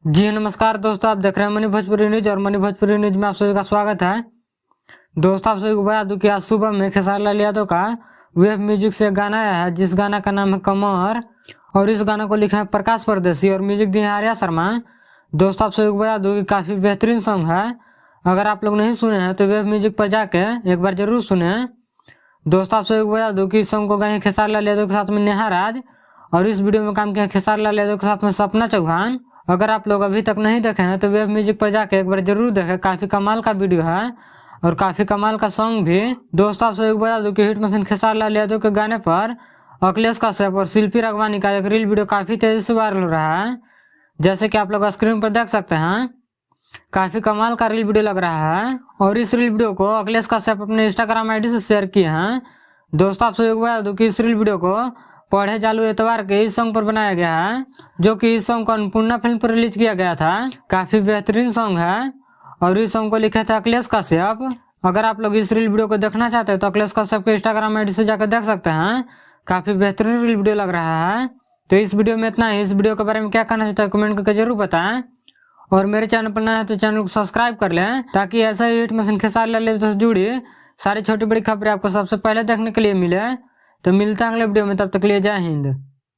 जी नमस्कार दोस्तों, आप देख रहे हैं मनी भोजपुरी न्यूज और मनी भोजपुरी न्यूज में आप सभी का स्वागत है। दोस्तों, आप सभी को बता दूं कि आज सुबह में खेसारी लाल यादव का वेब म्यूजिक से गाना आया है, जिस गाना का नाम है कमर, और इस गाना को लिखा है प्रकाश परदेसी और म्यूजिक दिया है आर्या शर्मा। दोस्तों, आप सभी को बता दूं कि काफी बेहतरीन सॉन्ग है। अगर आप लोग नहीं सुने हैं तो वेब म्यूजिक पर जाके एक बार जरूर सुने। दोस्तों, आप सभी को बता दूं कि इस सॉन्ग को गाए खेसारी लाल यादव के साथ में नेहा राज, और इस वीडियो में काम किया खेसारी लाल यादव के साथ में सपना चौहान। अगर आप लोग अभी तक नहीं देखे हैं तो वेब म्यूजिक पर जाके एक बार जरूर देखें, काफी कमाल का वीडियो है और काफी कमाल का सॉन्ग भी। दोस्तों, आप सभी को बता दूं कि हिट मशीन खेसारी लाल यादव के गाने पर अखिलेश कश्यप और शिल्पी राघवानी का एक रील वीडियो काफी तेजी से वायरल हो रहा है, जैसे कि आप लोग स्क्रीन पर देख सकते हैं। काफी कमाल का रील वीडियो लग रहा है और इस रील वीडियो को अखिलेश कश्यप अपने इंस्टाग्राम आईडी से शेयर किए हैं। दोस्तों, आप सभी को बता दूं कि इस रील वीडियो को पढ़े चालू एतवार के इस सॉन्ग पर बनाया गया है, जो कि इस सॉन्ग को अन्नपूर्णा फिल्म पर रिलीज किया गया था। काफी बेहतरीन सॉन्ग है और इस सॉन्ग को लिखे थे अखिलेश कश्यप। अगर आप लोग इस रील वीडियो को देखना चाहते हैं तो अखिलेश कश्यप के इंस्टाग्राम आईडी से जाकर देख सकते हैं। काफी बेहतरीन रील वीडियो लग रहा है। तो इस वीडियो में इतना ही। इस वीडियो के बारे में क्या कहना चाहते हैं कमेंट करके जरूर बताएं, और मेरे चैनल पर नया है तो चैनल को सब्सक्राइब कर लें, ताकि ऐसा ही हिट मशीन खेसारी लाल यादव से जुड़ी सारी छोटी बड़ी खबरें आपको सबसे पहले देखने के लिए मिले। तो मिलता है अगले वीडियो में, तब तक के लिए जय हिंद।